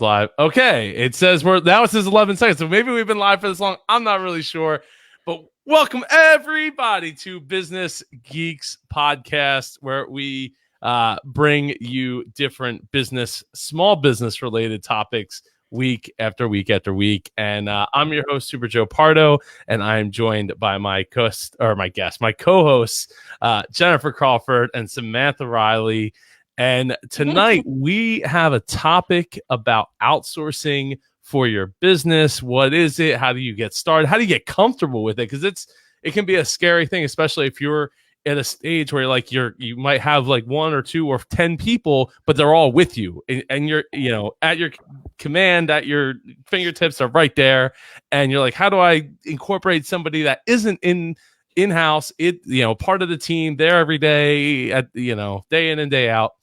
Live. Okay, it says it says 11 seconds, so maybe we've been live for this long. I'm not really sure, but welcome everybody to Business Geeks Podcast, where we bring you different small business related topics week after week after week. And I'm your host, Super Joe Pardo, and I am joined by my co-hosts, Jennifer Crawford and Samantha Riley. And tonight we have a topic about outsourcing for your business. What is it? How do you get started? How do you get comfortable with it? Because it can be a scary thing, especially if you're at a stage where you might have like 1 or 2 or 10 people, but they're all with you, and you're at your command, at your fingertips are right there, and you're like, how do I incorporate somebody that isn't in-house, part of the team there every day, day in and day out.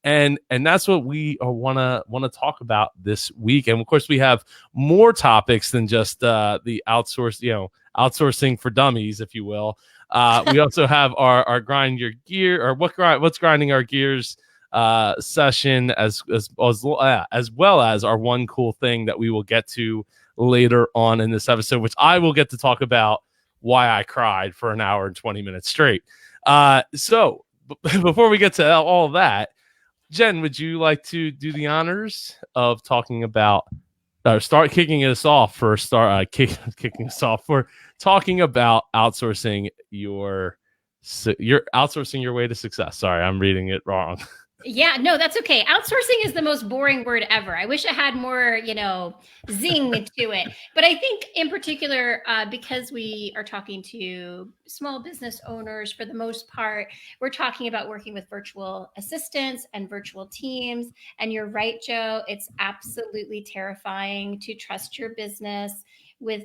And that's what we want to talk about this week. And of course, we have more topics than just the outsourcing for dummies, if you will. We also have our grind your gear, or what's grinding our gears session, as well as our one cool thing that we will get to later on in this episode, which I will get to talk about why I cried for an hour and 20 minutes straight. So before we get to all of that, Jen, would you like to do the honors of talking about kicking us off for talking about outsourcing your outsourcing your way to success? Sorry, I'm reading it wrong. Yeah, no, that's okay. Outsourcing is the most boring word ever. I wish it had more, zing to it. But I think in particular, because we are talking to small business owners for the most part, we're talking about working with virtual assistants and virtual teams. And you're right, Joe, it's absolutely terrifying to trust your business with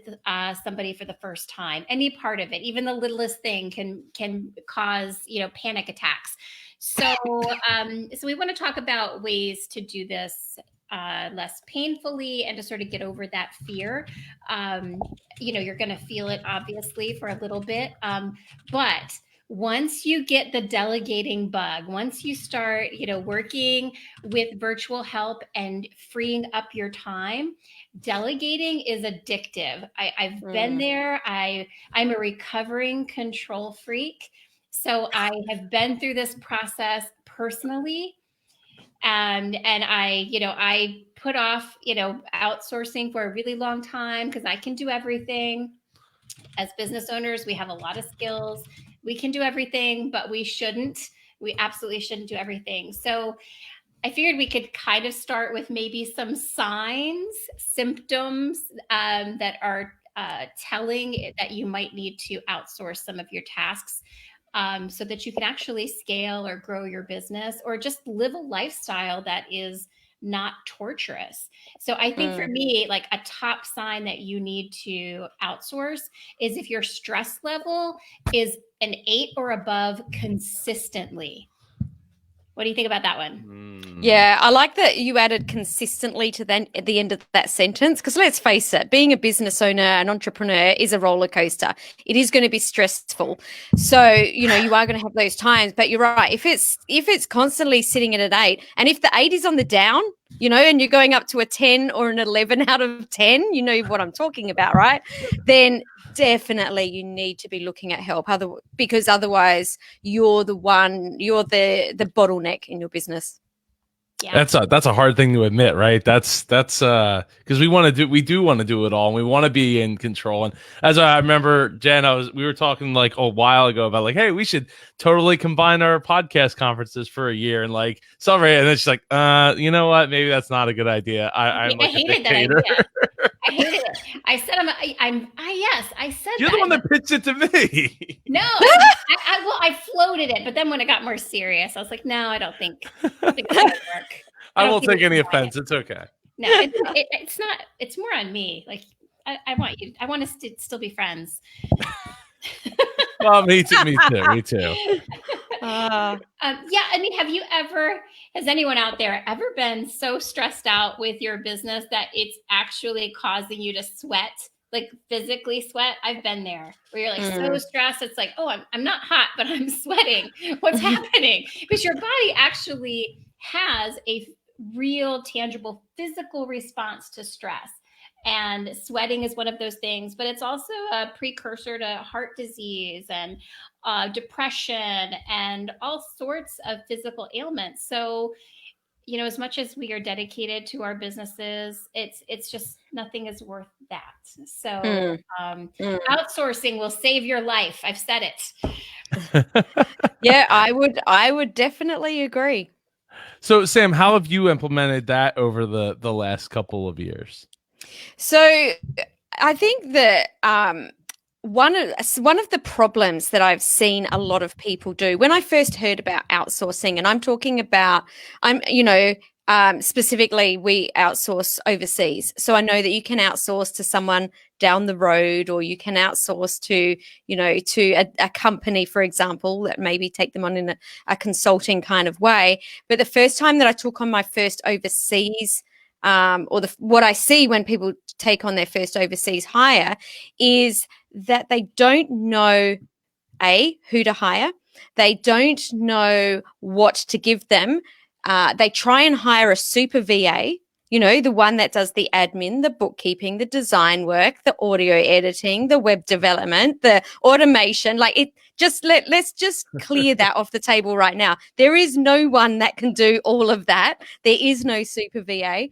somebody for the first time. Any part of it, even the littlest thing can cause, panic attacks. So we want to talk about ways to do this less painfully and to sort of get over that fear. You're going to feel it obviously for a little bit, but once you get the delegating bug, once you start, working with virtual help and freeing up your time, delegating is addictive. I've been there. I'm a recovering control freak. So I have been through this process personally, and I put off, outsourcing for a really long time because I can do everything. As business owners, we have a lot of skills. We can do everything, but we absolutely shouldn't do everything. So I figured we could kind of start with maybe some symptoms that are telling that you might need to outsource some of your tasks. So that you can actually scale or grow your business or just live a lifestyle that is not torturous. So I think for me, like a top sign that you need to outsource is if your stress level is an 8 or above consistently. What do you think about that one? Yeah, I like that you added consistently to at the end of that sentence, because let's face it, being a business owner, an entrepreneur is a roller coaster. It is going to be stressful. So, you are going to have those times, but you're right. If it's constantly sitting at an 8, and if the 8 is on the down, and you're going up to a 10 or an 11 out of 10, you know what I'm talking about, right? Then definitely you need to be looking at help, because otherwise you're the bottleneck in your business. Yeah. That's a hard thing to admit, right? That's because we do want to do it all, and we want to be in control. And as I remember, Jen, we were talking like a while ago about like, hey, we should totally combine our podcast conferences for a year and like celebrate. And then she's like, you know what? Maybe that's not a good idea. I hated that idea. I hated it. I said, I said you're the one that pitched it to me. No, I floated it, but then when it got more serious, I was like, no, I don't think it's gonna work. I won't take any offense. It's okay. No, it's not. It's more on me. Like I want us to still be friends. Well, me too. Yeah, I mean, has anyone out there ever been so stressed out with your business that it's actually causing you to sweat, like physically sweat? I've been there where you're like so stressed. It's like, oh, I'm not hot, but I'm sweating. What's happening? Because your body actually has real, tangible, physical response to stress. And sweating is one of those things, but it's also a precursor to heart disease and depression and all sorts of physical ailments. So, as much as we are dedicated to our businesses, it's just nothing is worth that. So outsourcing will save your life. I've said it. Yeah, I would definitely agree. So, Sam, how have you implemented that over the last couple of years? So I think that one of the problems that I've seen a lot of people do when I first heard about outsourcing, and I'm talking about, specifically we outsource overseas. So I know that you can outsource to someone down the road, or you can outsource to, a company, for example, that maybe take them on in a consulting kind of way. But the first time that I took on my first overseas what I see when people take on their first overseas hire is that they don't know, who to hire. They don't know what to give them. They try and hire a super VA, the one that does the admin, the bookkeeping, the design work, the audio editing, the web development, the automation. Like it just let's just clear that off the table right now. There is no one that can do all of that. There is no super VA.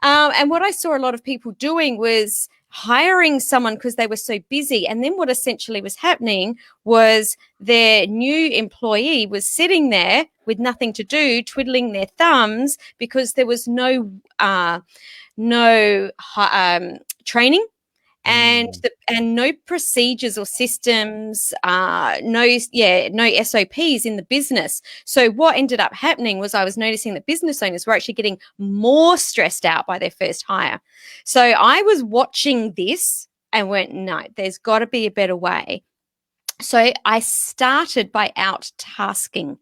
And what I saw a lot of people doing was hiring someone because they were so busy. And then what essentially was happening was their new employee was sitting there with nothing to do, twiddling their thumbs, because there was no training and no procedures or systems, no SOPs in the business. So what ended up happening was I was noticing that business owners were actually getting more stressed out by their first hire. So I was watching this and went, no, there's got to be a better way. So I started by out-tasking.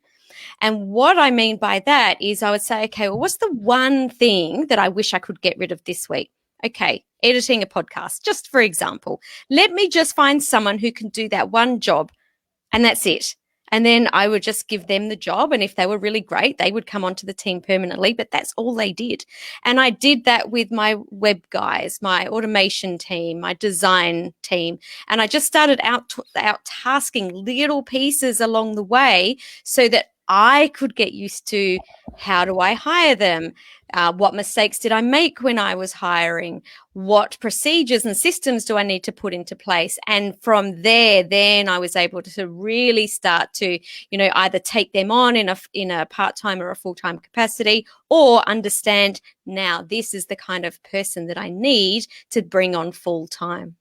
And what I mean by that is I would say, okay, well, what's the one thing that I wish I could get rid of this week? Okay, editing a podcast, just for example. Let me just find someone who can do that one job, and that's it. And then I would just give them the job. And if they were really great, they would come onto the team permanently, but that's all they did. And I did that with my web guys, my automation team, my design team. And I just started out tasking little pieces along the way so that I could get used to how do I hire them? What mistakes did I make when I was hiring? What procedures and systems do I need to put into place? And from there, then I was able to really start to, either take them on in a part-time or a full-time capacity, or understand now this is the kind of person that I need to bring on full-time.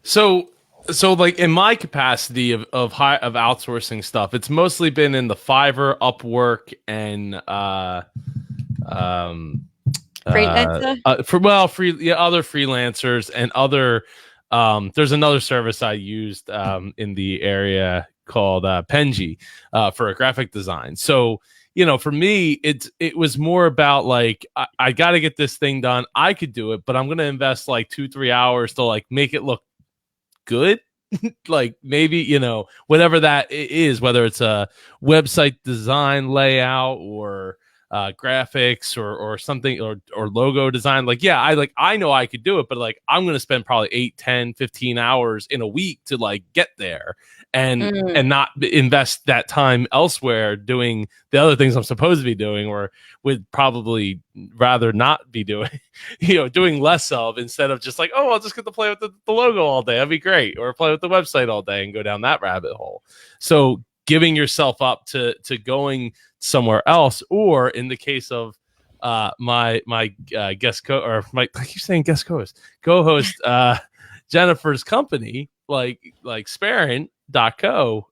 So like in my capacity of outsourcing stuff, it's mostly been in the Fiverr, Upwork, and Freelancer? Other freelancers and other. There's another service I used in the area called Penji for a graphic design. So for me, it was more about like I got to get this thing done. I could do it, but I'm gonna invest like 2-3 hours to like make it look good. Like maybe whatever that is, whether it's a website design layout or graphics or something or logo design. Like I know I could do it, but like I'm gonna spend probably 8, 10, 15 hours in a week to like get there and not invest that time elsewhere doing the other things I'm supposed to be doing, or would probably rather not be doing, doing less of, instead of just like, oh, I'll just get to play with the logo all day. That'd be great. Or play with the website all day and go down that rabbit hole. So giving yourself up to going somewhere else, or in the case of my guest co-host Jennifer's company, like Sparent.co,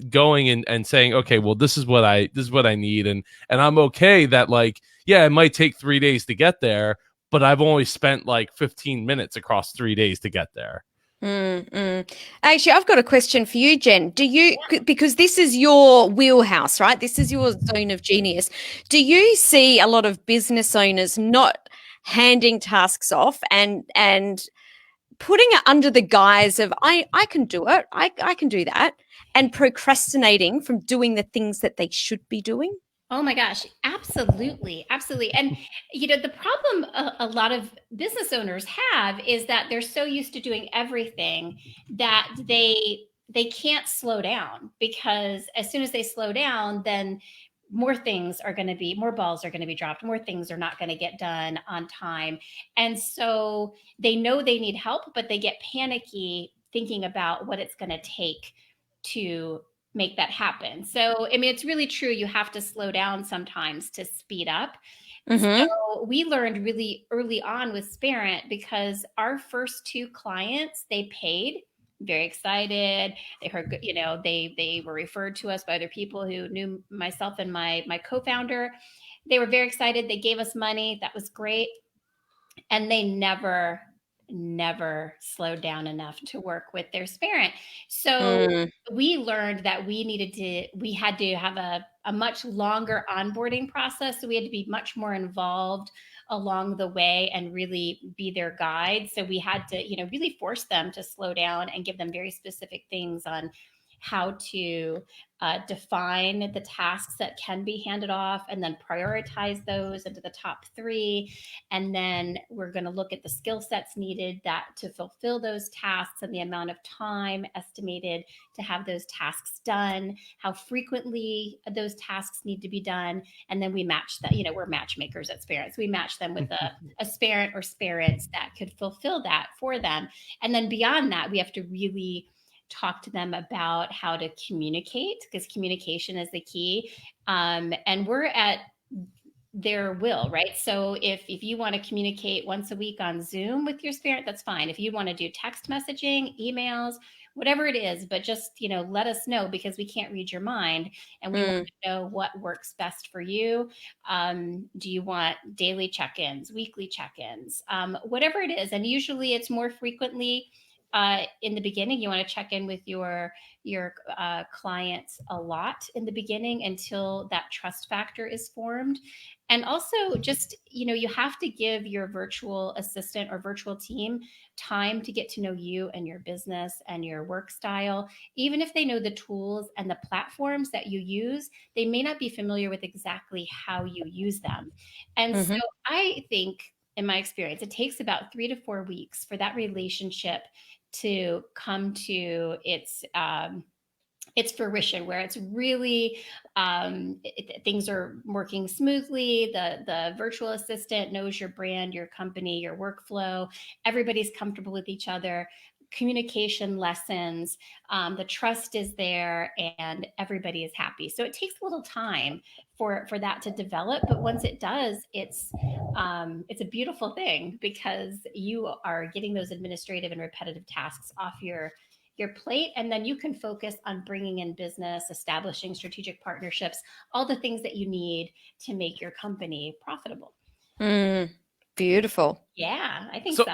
going and saying, okay, well, this is what I need, and I'm okay that like, yeah, it might take 3 days to get there, but I've only spent like 15 minutes across 3 days to get there. Actually, I've got a question for you, Jen. Because this is your wheelhouse, right? This is your zone of genius. Do you see a lot of business owners not handing tasks off and putting it under the guise of I can do it, I can do that, and procrastinating from doing the things that they should be doing? Oh my gosh, absolutely, absolutely. And the problem a lot of business owners have is that they're so used to doing everything that they can't slow down, because as soon as they slow down, then more balls are going to be dropped, more things are not going to get done on time. And so they know they need help, but they get panicky thinking about what it's going to take to make that happen. So, I mean, it's really true. You have to slow down sometimes to speed up. Mm-hmm. So we learned really early on with Sparent, because our first two clients, they paid, very excited. They heard, they were referred to us by other people who knew myself and my co-founder. They were very excited. They gave us money. That was great. And they never slowed down enough to work with their Sparent. So we learned that we had to have a much longer onboarding process. So we had to be much more involved along the way and really be their guide. So we had to, really force them to slow down and give them very specific things on how to define the tasks that can be handed off, and then prioritize those into the top 3. And then we're going to look at the skill sets needed to fulfill those tasks, and the amount of time estimated to have those tasks done, how frequently those tasks need to be done. And then we match that. We're matchmakers at Sparent. So we match them with a Sparent or Sparents that could fulfill that for them. And then beyond that, we have to really talk to them about how to communicate, because communication is the key. And we're at their will, right? So if you want to communicate once a week on Zoom with your Sparent, that's fine. If you want to do text messaging, emails, whatever it is, but just, let us know, because we can't read your mind, and we want to know what works best for you. Do you want daily check-ins, weekly check-ins, whatever it is? And usually it's more frequently. In the beginning, you want to check in with your clients a lot in the beginning, until that trust factor is formed. And also, just, you have to give your virtual assistant or virtual team time to get to know you and your business and your work style. Even if they know the tools and the platforms that you use, they may not be familiar with exactly how you use them. And so I think, in my experience, it takes about 3 to 4 weeks for that relationship to come to its fruition, where it's really things are working smoothly. The virtual assistant knows your brand, your company, your workflow. Everybody's comfortable with each other. Communication lessons, the trust is there, and everybody is happy. So it takes a little time for that to develop, but once it does, it's a beautiful thing, because you are getting those administrative and repetitive tasks off your plate, and then you can focus on bringing in business, establishing strategic partnerships, all the things that you need to make your company profitable. Beautiful. Yeah, I think so.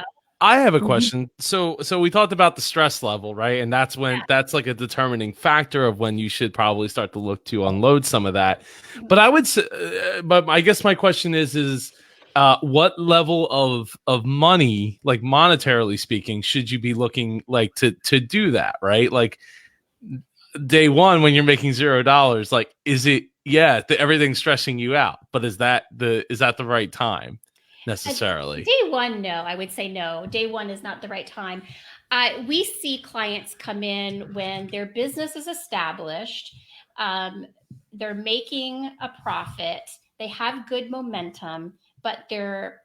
I have a question. So we talked about the stress level, right? And that's that's like a determining factor of when you should probably start to look to unload some of that. But I would say, but I guess my question is what level of money, like monetarily speaking, should you be looking like to do that, right? Like day one, when you're making $0, like, is it, everything's stressing you out, but is that the right time? Necessarily. Day one, no. I would say no. Day one is not the right time. We see clients come in when their business is established, they're making a profit, they have good momentum, but they're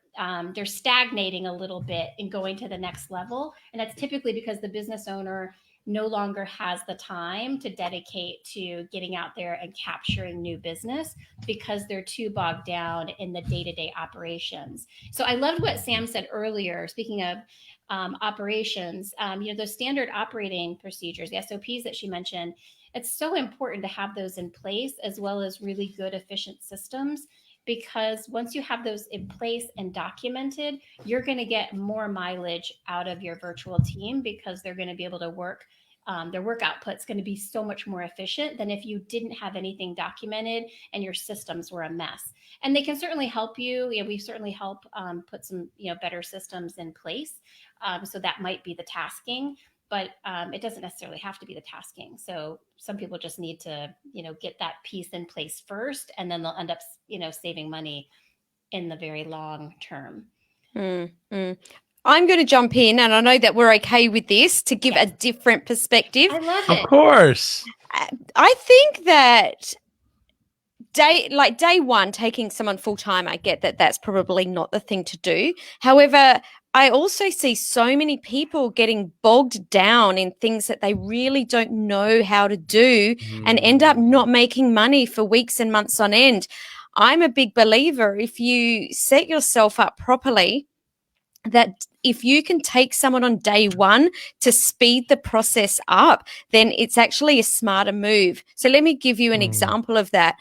stagnating a little bit and going to the next level. And that's typically because the business owner no longer has the time to dedicate to getting out there and capturing new business, because they're too bogged down in the day-to-day operations. So I loved what Sam said earlier, speaking of operations, those standard operating procedures, the SOPs that she mentioned, it's so important to have those in place, as well as really good, efficient systems, because once you have those in place and documented, you're going to get more mileage out of your virtual team, because they're going to be able to work. Their work output's going to be so much more efficient than if you didn't have anything documented and your systems were a mess. And they can certainly help you. We certainly help put some better systems in place. So that might be the tasking. but it doesn't necessarily have to be the tasking. So some people just need to, get that piece in place first, and then they'll end up, saving money in the very long term. I'm going to jump in, and I know that we're okay with this, to give a different perspective. I love it. Of course. I think that day one, taking someone full time, I get that that's probably not the thing to do. However, I also see so many people getting bogged down in things that they really don't know how to do and end up not making money for weeks and months on end. I'm a big believer, if you set yourself up properly, that if you can take someone on day one to speed the process up, then it's actually a smarter move. So let me give you an example of that.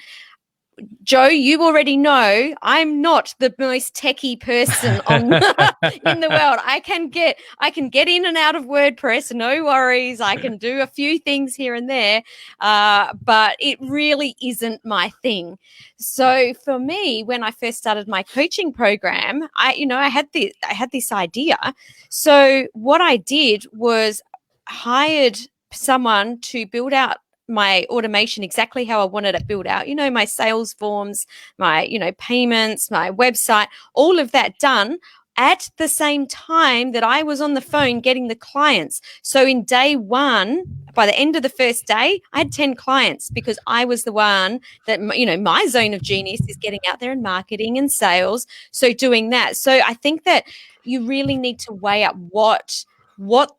Joe, you already know I'm not the most techie person in the world. I can get in and out of WordPress, no worries. I can do a few things here and there, but it really isn't my thing. So for me, when I first started my coaching program, I had this idea. So what I did was hired someone to build out my automation exactly how I wanted it built out. My sales forms, my, payments, my website, all of that done at the same time that I was on the phone getting the clients. So in day one, by the end of the first day, I had 10 clients, because I was the one that, my zone of genius is getting out there and marketing and sales. So doing that. So I think that you really need to weigh up what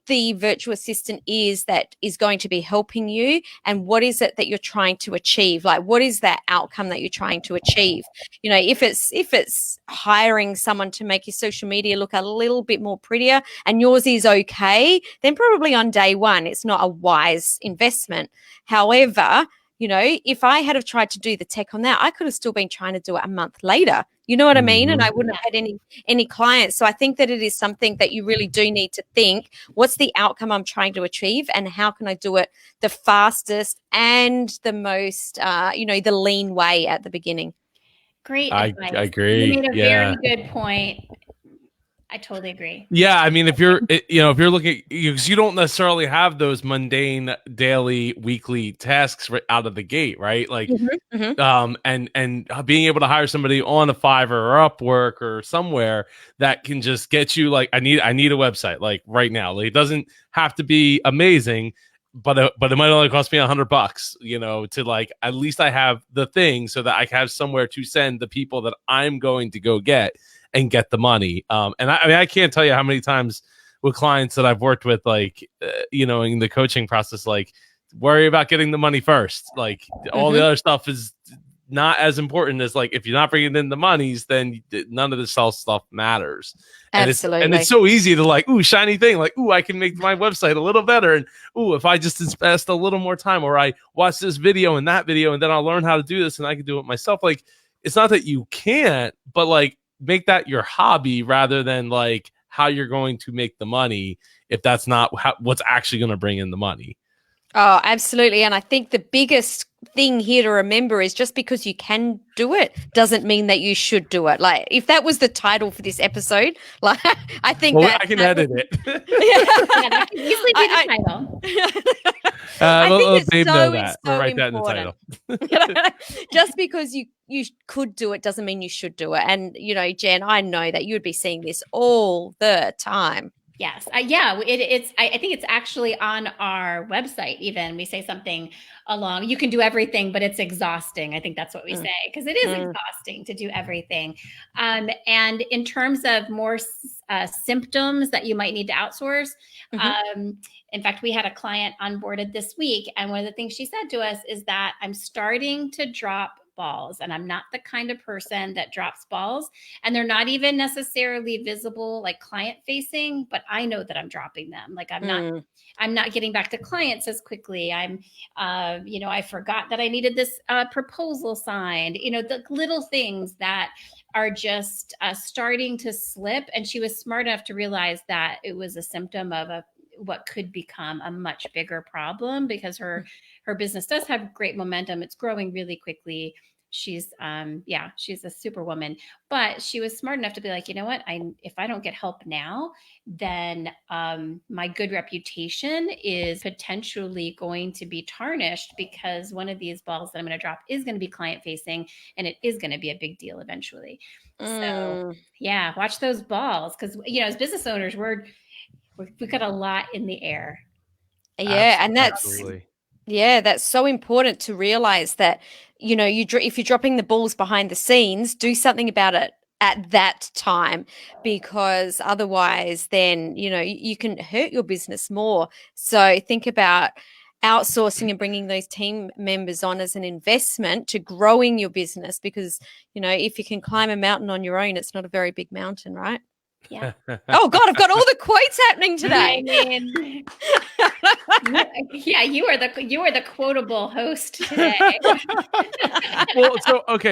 the virtual assistant is that is going to be helping you, and what is it that you're trying to achieve. Like, what is that outcome that you're trying to achieve? If it's hiring someone to make your social media look a little bit more prettier and yours is okay, then probably on day one it's not a wise investment. However, if I had have tried to do the tech on that, I could have still been trying to do it a month later. You know what I mean? And I wouldn't have had any clients. So I think that it is something that you really do need to think, what's the outcome I'm trying to achieve, and how can I do it the fastest and the most, the lean way at the beginning. Great advice. I You agree. made a very good point. I totally agree. Yeah, I mean, if you're looking, because you don't necessarily have those mundane daily, weekly tasks right out of the gate, right? Like, and being able to hire somebody on a Fiverr or Upwork or somewhere that can just get you, like, I need a website, like, right now. Like, it doesn't have to be amazing, but it might only cost me $100, to, like, at least I have the thing so that I have somewhere to send the people that I'm going to go get and get the money. And I can't tell you how many times with clients that I've worked with, like, in the coaching process, like, worry about getting the money first. Like, all the other stuff is not as important as, like, if you're not bringing in the monies, then none of the self stuff matters. Absolutely. And it's so easy to, like, ooh, shiny thing. Like, ooh, I can make my website a little better. And ooh, if I just invest a little more time, or I watch this video and that video, and then I'll learn how to do this and I can do it myself. Like, it's not that you can't, but, like, make that your hobby rather than, like, how you're going to make the money, if that's not what's actually going to bring in the money. Oh, absolutely. And I think the biggest thing here to remember is, just because you can do it doesn't mean that you should do it. Like, if that was the title for this episode, like, I think I can edit it. That can easily be the title. I think it's Babe so, know that. so We'll write that important. in the title. Just because you could do it doesn't mean you should do it. And, Jen, I know that you'd be seeing this all the time. Yes. It's. I think it's actually on our website. Even we say something along, you can do everything, but it's exhausting. I think that's what we say, because it is exhausting to do everything. And in terms of more symptoms that you might need to outsource, in fact, we had a client onboarded this week, and one of the things she said to us is that I'm starting to drop balls, and I'm not the kind of person that drops balls, and they're not even necessarily visible, like client facing, but I know that I'm dropping them. Like, I'm not getting back to clients as quickly. I forgot that I needed this proposal signed, the little things that are just starting to slip. And she was smart enough to realize that it was a symptom of what could become a much bigger problem, because her business does have great momentum. It's growing really quickly. she's she's a superwoman, but she was smart enough to be like, you know what, if I don't get help now, then my good reputation is potentially going to be tarnished, because one of these balls that I'm going to drop is going to be client facing, and it is going to be a big deal eventually. So yeah, watch those balls, because as business owners, we've got a lot in the air. Yeah, and Absolutely. that's so important to realize that, if you're dropping the balls behind the scenes, do something about it at that time, because otherwise then, you can hurt your business more. So think about outsourcing and bringing those team members on as an investment to growing your business, because, if you can climb a mountain on your own, it's not a very big mountain, right? Yeah. Oh God, I've got all the quotes happening today. I mean, yeah, you are the quotable host today. Well,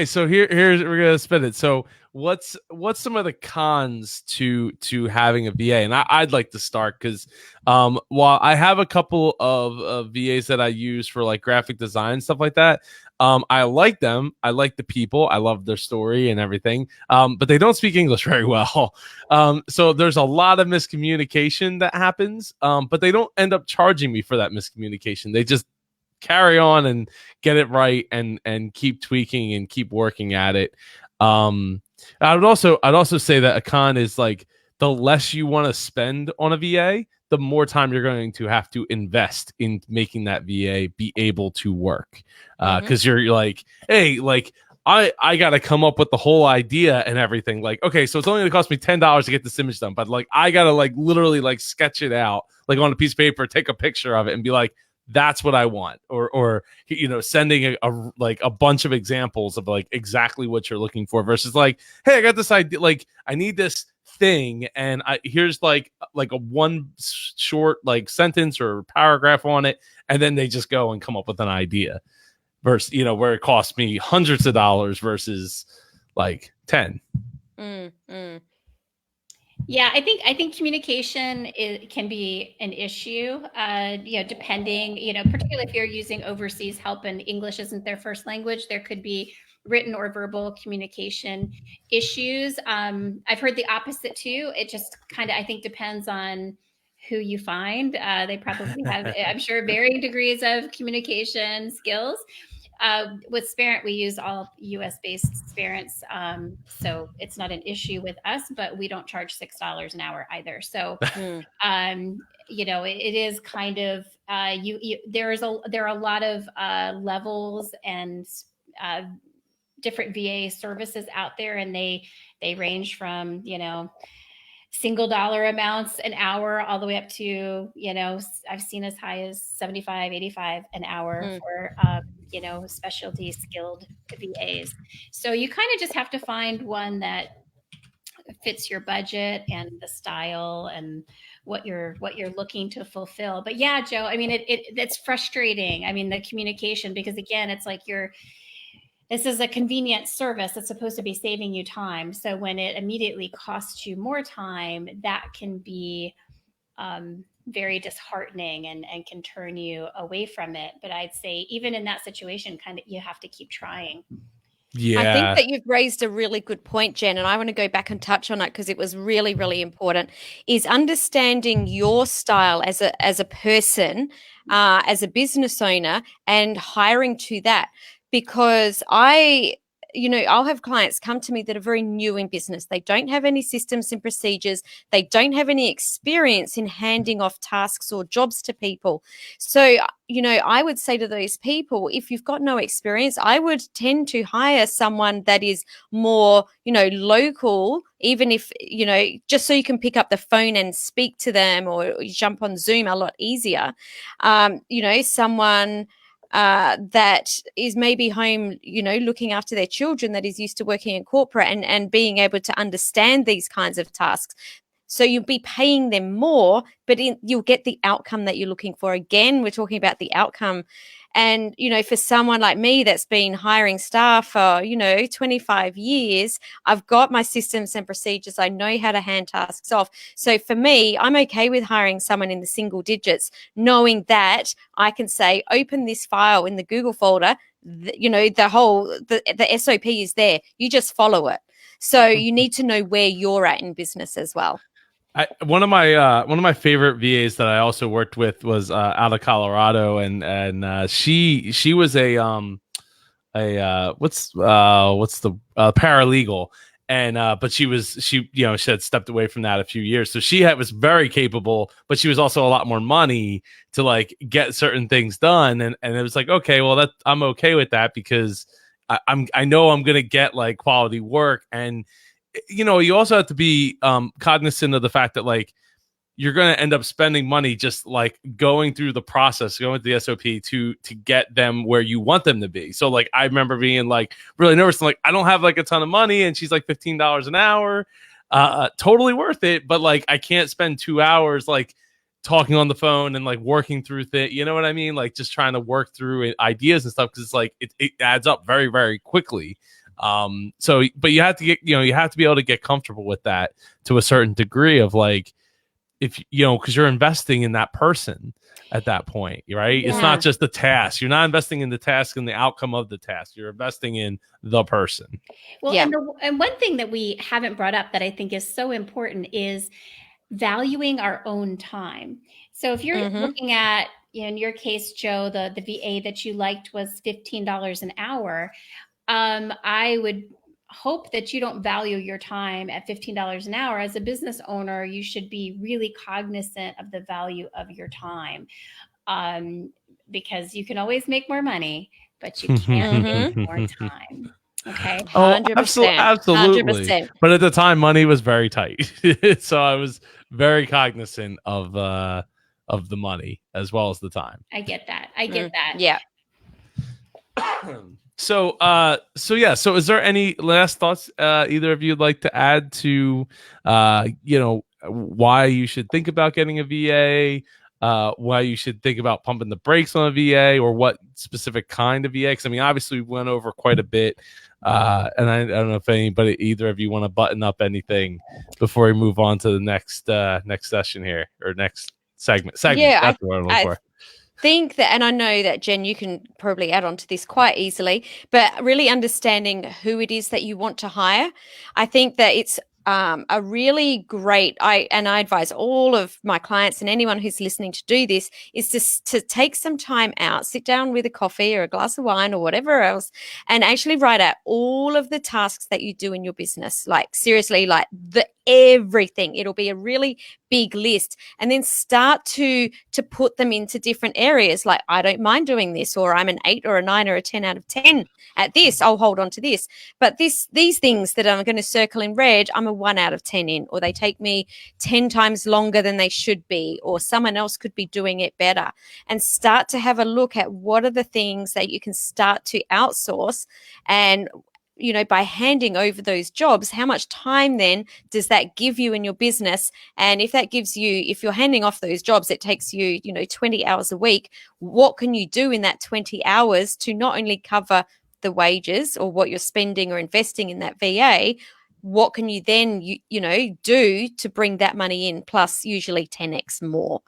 so here's we're gonna spin it. So what's some of the cons to having a VA? And I'd like to start, because while I have a couple of VAs that I use for like graphic design stuff like that, I like them. I like the people. I love their story and everything. But they don't speak English very well. So there's a lot of miscommunication that happens. But they don't end up charging me for that miscommunication. They just carry on and get it right and keep tweaking and keep working at it. I'd also say that a con is like, the less you want to spend on a VA, the more time you're going to have to invest in making that VA be able to work. Because you're like, hey, like I got to come up with the whole idea and everything. Like, okay, so it's only going to cost me $10 to get this image done, but like I got to like literally like sketch it out like on a piece of paper, take a picture of it, and be like, that's what I want, or sending a bunch of examples of like exactly what you're looking for, versus like, hey, I got this idea, like I need this thing, and here's like a one short like sentence or paragraph on it, and then they just go and come up with an idea, versus where it costs me hundreds of dollars versus like 10. Yeah, I think communication can be an issue. Depending, particularly if you're using overseas help and English isn't their first language, there could be written or verbal communication issues. I've heard the opposite too. It just kind of, I think, depends on who you find. They probably have, I'm sure, varying degrees of communication skills. With Sparent, we use all US-based Sparents, so it's not an issue with us, but we don't charge $6 an hour either. So, it is kind of there are a lot of levels and different VA services out there, and they range from single dollar amounts an hour all the way up to I've seen as high as 75, 85 an hour for specialty skilled VAs. So you kind of just have to find one that fits your budget and the style and what you're looking to fulfill. But yeah, Joe, I mean it's frustrating. I mean, the communication, because again, it's like this is a convenient service that's supposed to be saving you time. So when it immediately costs you more time, that can be very disheartening and can turn you away from it. But I'd say even in that situation, kind of, you have to keep trying. Yeah. I think that you've raised a really good point, Jen, and I want to go back and touch on it because it was really, really important, is understanding your style as a person, as a business owner, and hiring to that. Because I'll have clients come to me that are very new in business. They don't have any systems and procedures. They don't have any experience in handing off tasks or jobs to people. So, I would say to those people, if you've got no experience, I would tend to hire someone that is more, local, even if, just so you can pick up the phone and speak to them or jump on Zoom a lot easier. Someone that is maybe home, looking after their children, that is used to working in corporate and being able to understand these kinds of tasks. So you'll be paying them more, but you'll get the outcome that you're looking for. Again, we're talking about the outcome. And, for someone like me that's been hiring staff for, 25 years, I've got my systems and procedures. I know how to hand tasks off. So for me, I'm okay with hiring someone in the single digits, knowing that I can say, open this file in the Google folder, the SOP is there. You just follow it. So you need to know where you're at in business as well. One of my favorite VAs that I also worked with was out of Colorado, and she was a what's the paralegal, and but she had stepped away from that a few years, so she was very capable, but she was also a lot more money to like get certain things done, and it was like, okay, well, I'm okay with that because I know I'm gonna get like quality work. And you also have to be cognizant of the fact that like you're going to end up spending money just like going through the process, going through the SOP to get them where you want them to be. So like I remember being like really nervous and like I don't have like a ton of money, and she's like $15 an hour, totally worth it, but like I can't spend 2 hours like talking on the phone and like working through things, you know what I mean? Like just trying to work through ideas and stuff, because it's like it adds up very, very quickly. But you have to you have to be able to get comfortable with that to a certain degree of like, if because you're investing in that person at that point, right? Yeah. It's not just the task. You're not investing in the task and the outcome of the task. You're investing in the person. Well, yeah. And one thing that we haven't brought up that I think is so important is valuing our own time. So if you're looking at, in your case, Joe, the VA that you liked was $15 an hour. I would hope that you don't value your time at $15 an hour. As a business owner, you should be really cognizant of the value of your time, because you can always make more money, but you can't make more time. Okay. Oh, 100%, absolutely. 100%. But at the time, money was very tight, so I was very cognizant of the money as well as the time. I get that. Yeah. So is there any last thoughts either of you would like to add to why you should think about getting a VA, why you should think about pumping the brakes on a VA, or what specific kind of VA? Because I mean, obviously we went over quite a bit, and I don't know if either of you want to button up anything before we move on to the next session here, or next segment. Yeah, that's what I'm looking for. Think that, and I know that Jen, you can probably add on to this quite easily, but really understanding who it is that you want to hire. I think that it's a really great, I advise all of my clients and anyone who's listening to do this, is to take some time out, sit down with a coffee or a glass of wine or whatever else, and actually write out all of the tasks that you do in your business. Like seriously, like everything. It'll be a really big list, and then start to put them into different areas. Like, I don't mind doing this, or I'm an 8 or a 9 or a 10 out of 10 at this. I'll hold on to this. But these things that I'm going to circle in red, I'm a 1 out of 10 in, or they take me 10 times longer than they should be, or someone else could be doing it better. And start to have a look at what are the things that you can start to outsource, and by handing over those jobs, how much time then does that give you in your business? And if that gives you, if you're handing off those jobs, it takes you, 20 hours a week, what can you do in that 20 hours to not only cover the wages or what you're spending or investing in that VA, what can you then, do to bring that money in, plus usually 10x more?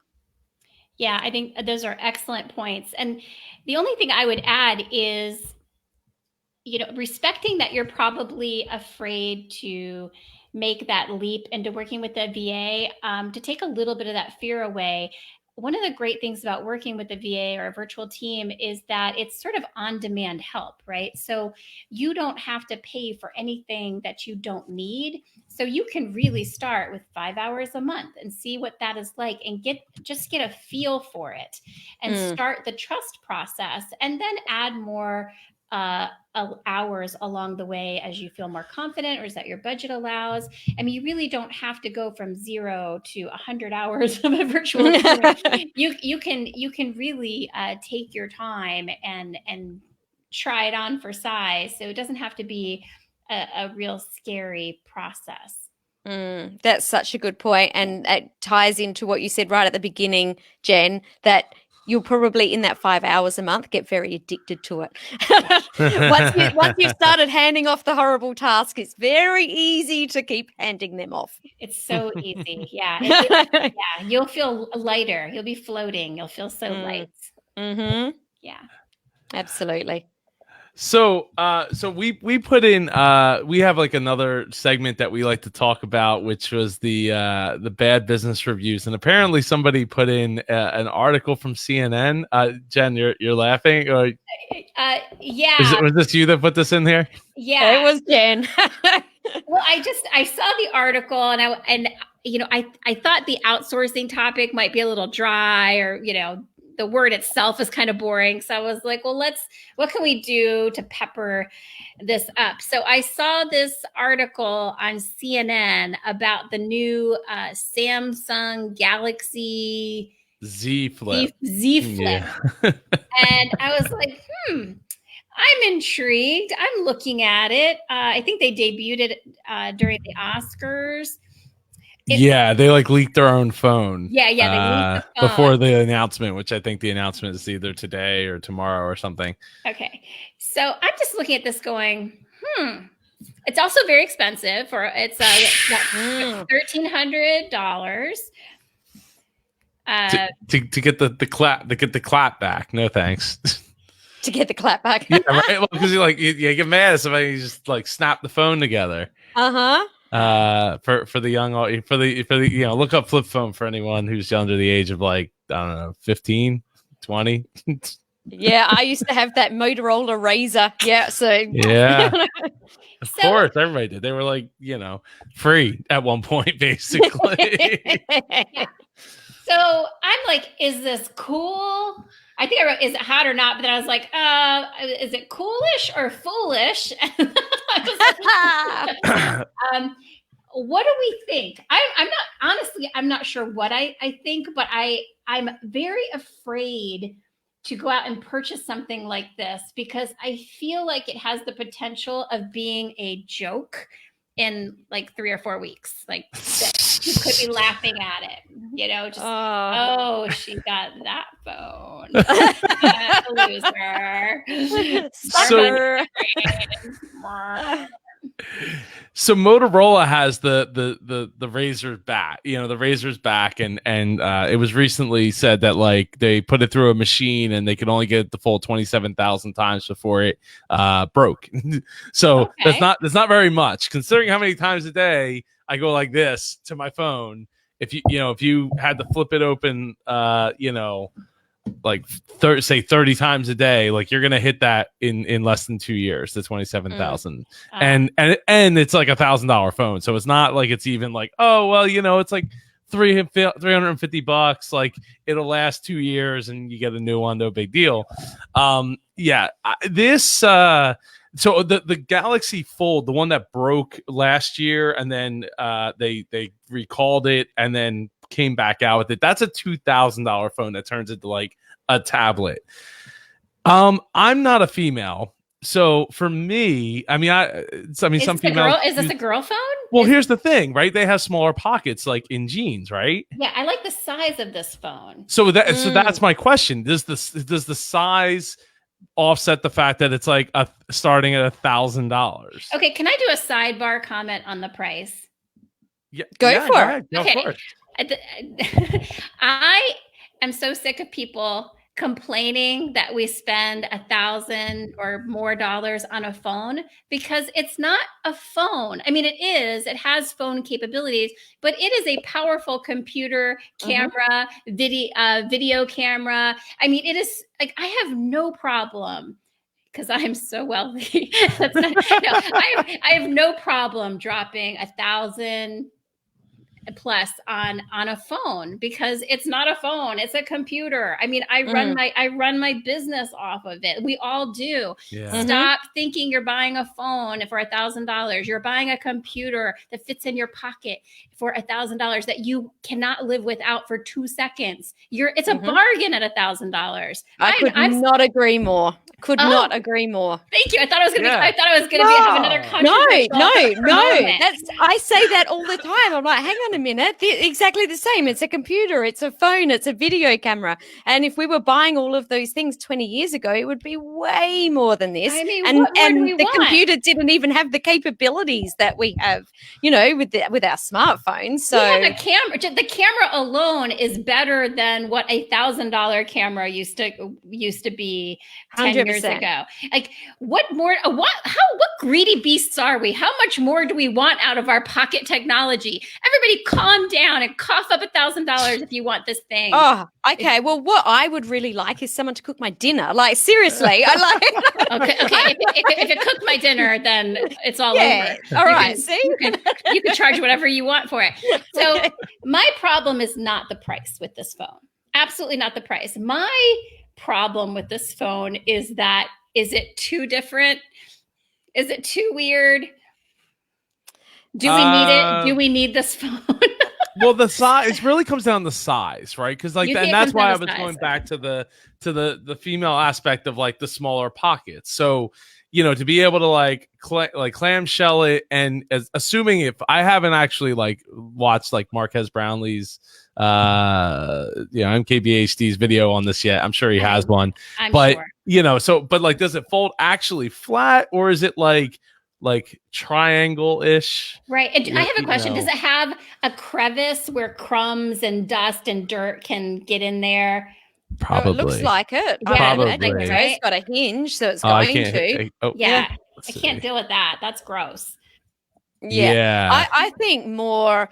Yeah, I think those are excellent points. And the only thing I would add is, respecting that you're probably afraid to make that leap into working with the VA, to take a little bit of that fear away. One of the great things about working with the VA or a virtual team is that it's sort of on-demand help, right? So you don't have to pay for anything that you don't need. So you can really start with 5 hours a month and see what that is like, and get a feel for it, and start the trust process, and then add more hours along the way as you feel more confident, or as that your budget allows. I mean, you really don't have to go from 0 to 100 hours of a virtual team. You can really take your time and try it on for size. So it doesn't have to be a real scary process. That's such a good point, and it ties into what you said right at the beginning, Jen, that you'll probably in that 5 hours a month get very addicted to it. Once you've started handing off the horrible task, it's very easy to keep handing them off. It's so easy. Yeah. You'll feel lighter. You'll be floating. You'll feel so light. Mm-hmm. Yeah. Absolutely. So we put in we have like another segment that we like to talk about, which was the bad business reviews, and apparently somebody put in an article from CNN. Jen, you're laughing, or Yeah. was this you that put this in here? Yeah, It was Jen. well, I saw the article and I thought the outsourcing topic might be a little dry, or the word itself is kind of boring. So I was like, well, what can we do to pepper this up? So I saw this article on CNN about the new Samsung Galaxy Z Flip. Z Flip. Yeah. And I was like, I'm intrigued. I'm looking at it. I think they debuted it during the Oscars. They like leaked their own phone. Yeah, they leaked the phone before the announcement, which I think the announcement is either today or tomorrow or something. Okay, so I'm just looking at this going, It's also very expensive. It's $1,300. To get the clap back. No thanks. To get the clap back. Yeah, right. Well, because you get mad at somebody, you just like snap the phone together. For the young, for the look up flip phone for anyone who's under the age of like, I don't know, 15, 20. Yeah, I used to have that Motorola Razor. Yeah, so yeah. Of course, everybody did. They were like, free at one point, basically. Yeah. So I'm like, is this cool? I think I wrote, is it hot or not? But then I was like, is it coolish or foolish? I was like, what do we think? I'm not sure what I think, but I'm very afraid to go out and purchase something like this because I feel like it has the potential of being a joke in like 3 or 4 weeks. Like you could be laughing at it, she got that phone. Loser. So Motorola has the Razor's back, the Razor's back, and it was recently said that like they put it through a machine and they could only get it the full 27,000 times before it broke. So that's not very much considering how many times a day I go like this to my phone. If you had to flip it open, like 30 times a day, like you're gonna hit that in less than 2 years, the 27,000. And it's like $1,000 phone, so it's not like it's even like, oh well, it's like $350, like it'll last 2 years and you get a new one, no big deal. So the Galaxy Fold, the one that broke last year, and then they recalled it and then came back out with it. That's a $2,000 phone that turns into like a tablet. I'm not a female, so for me, some females. Is this a girl phone? Well, here's the thing, right? They have smaller pockets, like in jeans, right? Yeah, I like the size of this phone. So that's my question. Does the size offset the fact that it's like starting at $1,000? Okay, can I do a sidebar comment on the price? Yeah, go for it. Okay. Go for it. I am so sick of people complaining that we spend $1,000 or more dollars on a phone because it's not a phone. I mean, it has phone capabilities, but it is a powerful computer camera, video camera. I mean, it is like, I have no problem because I'm so wealthy. I have no problem dropping $1,000 plus on a phone because it's not a phone, it's a computer. I mean, I run my business off of it. We all do. Yeah. Stop thinking you're buying a phone for $1,000. You're buying a computer that fits in your pocket for $1,000 that you cannot live without for 2 seconds. It's a bargain at $1,000. I could not agree more. Not agree more. Thank you. I thought I was gonna have another controversial No. I say that all the time. I'm like, hang on a minute. Exactly the same. It's a computer, it's a phone, it's a video camera. And if we were buying all of those things 20 years ago, it would be way more than this. I mean, and what more do we the want? computer didn't even have the capabilities that we have, with our smartphones. So we have a camera. The camera alone is better than what $1,000 camera used to be 10 years 100%. ago. Like, what more? What greedy beasts are we? How much more do we want out of our pocket technology? Everybody, calm down and cough up $1,000 if you want this thing. Oh, okay. Well, what I would really like is someone to cook my dinner. Like, seriously, I like. Okay. If it cooked my dinner, then it's all over. All right. See, you can charge whatever you want for it. So my problem is not the price with this phone. Absolutely not the price. My problem with this phone is it too different? Is it too weird? Do we need it? Do we need this phone? Well, the size, it really comes down to the size, right? Because and that's why I was going back to the female aspect of like the smaller pockets. So, to be able to like clamshell it, and assuming if I haven't actually like watched like Marquez Brownlee's MKBHD's video on this yet. I'm sure he has one. But sure. But like, does it fold actually flat, or is it like triangle-ish? Right. And I have a question. Does it have a crevice where crumbs and dust and dirt can get in there? Probably. It looks like it. Yeah, probably. It's got a hinge, so it's going to. I can't deal with that. That's gross. Yeah. I think more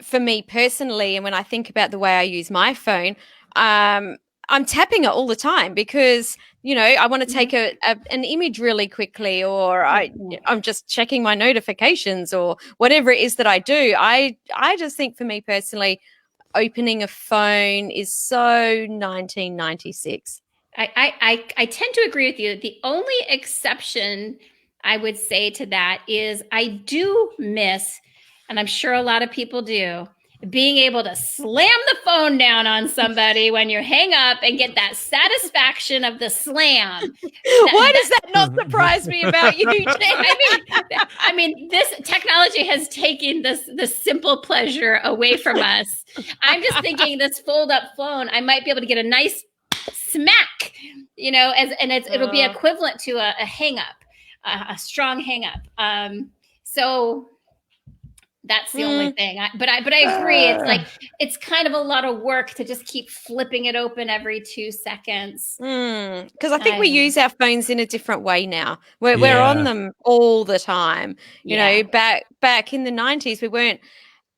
for me personally, and when I think about the way I use my phone, I'm tapping it all the time because, I want to take an image really quickly, or I'm just checking my notifications or whatever it is that I do. I just think for me personally, opening a phone is so 1996. I tend to agree with you. The only exception I would say to that is I do miss, and I'm sure a lot of people do, being able to slam the phone down on somebody when you hang up and get that satisfaction of the slam. Why does that not surprise me about you, Jen? I mean, this technology has taken this simple pleasure away from us. I'm just thinking this fold-up phone, I might be able to get a nice smack, it'll be equivalent to a hang-up, a strong hang-up. So that's the only thing. But I agree. It's like, it's kind of a lot of work to just keep flipping it open every 2 seconds. Because I think we use our phones in a different way now. We're on them all the time. You know, back in the 90s, we weren't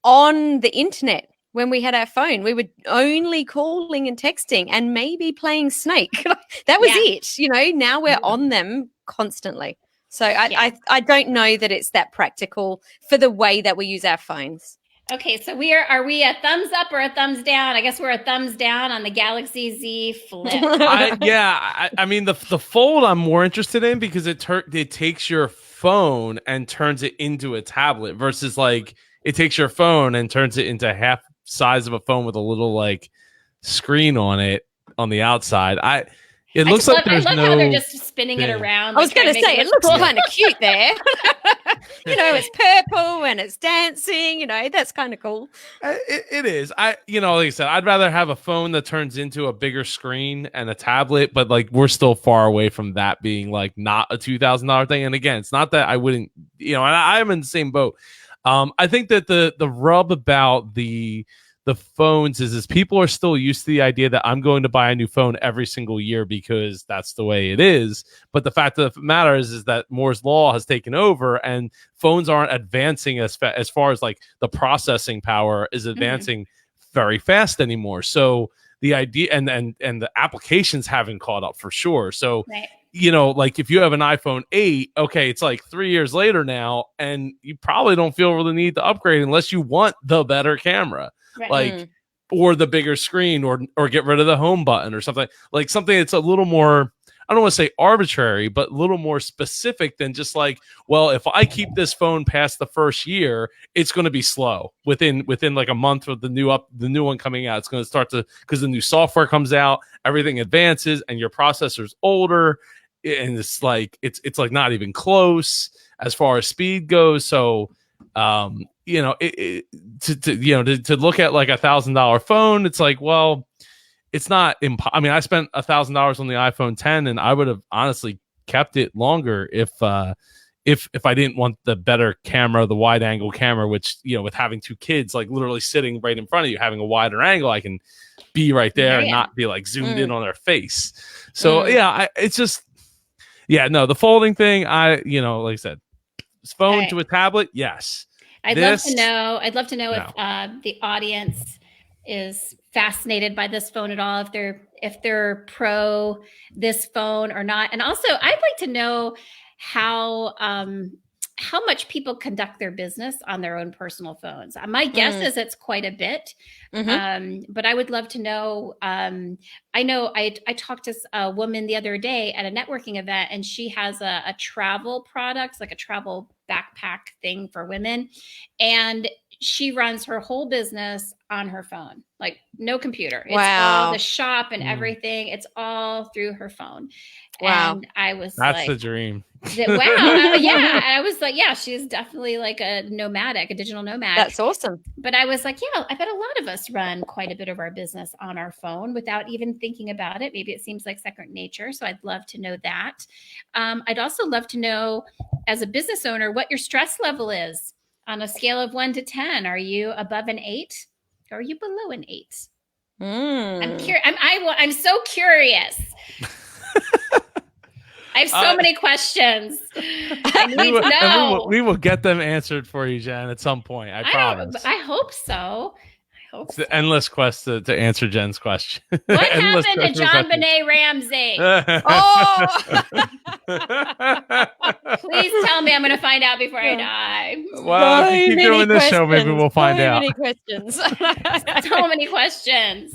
on the internet. When we had our phone, we were only calling and texting and maybe playing Snake. That was it. Now we're on them constantly. So I don't know that it's that practical for the way that we use our phones. Okay, so are we a thumbs up or a thumbs down? I guess we're a thumbs down on the Galaxy Z Flip. I mean, the fold I'm more interested in because it takes your phone and turns it into a tablet versus like it takes your phone and turns it into half size of a phone with a little like screen on it on the outside. I love how they're just spinning it around. I was going to say, it looks kind of cute there. It's purple and it's dancing. That's kind of cool. It is. Like I said, I'd rather have a phone that turns into a bigger screen and a tablet, but like we're still far away from that being like not a $2,000 thing. And again, it's not that I wouldn't, and I'm in the same boat. I think that the rub about the phones is people are still used to the idea that I'm going to buy a new phone every single year because that's the way it is. But the fact of the matter is that Moore's law has taken over and phones aren't advancing as far as like the processing power is advancing very fast anymore. So the idea and the applications haven't caught up for sure. So, like if you have an iPhone 8, okay, it's like 3 years later now, and you probably don't feel the need to upgrade unless you want the better camera. Right. Like, or the bigger screen, or get rid of the home button or something that's a little more, I don't want to say arbitrary, but a little more specific than just like, well, if I keep this phone past the first year, it's going to be slow within like a month of the new one coming out. It's going to start because the new software comes out, everything advances, and your processor's older, and it's like not even close as far as speed goes. So you know, to look at like $1,000 phone, it's like, well, it's not. I mean, I spent $1,000 on the iPhone 10, and I would have honestly kept it longer if I didn't want the better camera, the wide angle camera, which, you know, with having two kids like literally sitting right in front of you, having a wider angle, I can be right there and not be like zoomed in on their face. So it's just, no, the folding thing, like I said, phone to a tablet, yes. I'd love to know if the audience is fascinated by this phone at all, if they're pro this phone or not. And also, I'd like to know how much people conduct their business on their own personal phones. My guess is it's quite a bit, but I would love to know. I know I talked to a woman the other day at a networking event, and she has a travel product, like a travel backpack thing for women, and she runs her whole business on her phone, like no computer. It's all the shop and everything. It's all through her phone. Wow. And I was that's the dream. Wow. Yeah. And I was like, yeah, she's definitely like a digital nomad. That's awesome. But I was like, yeah, I bet a lot of us run quite a bit of our business on our phone without even thinking about it. Maybe it seems like second nature. So I'd love to know that. I'd also love to know, as a business owner, what your stress level is on a scale of 1 to 10. Are you above an 8 or are you below an 8? I'm so curious. I have so many questions. I need to know. We will get them answered for you, Jen, at some point. I promise. I hope so. It's the endless quest to answer Jen's question. What happened to John Benet Ramsey? Please tell me I'm going to find out before I die. Well, if you keep doing this show, maybe we'll find out. Many questions. So many questions.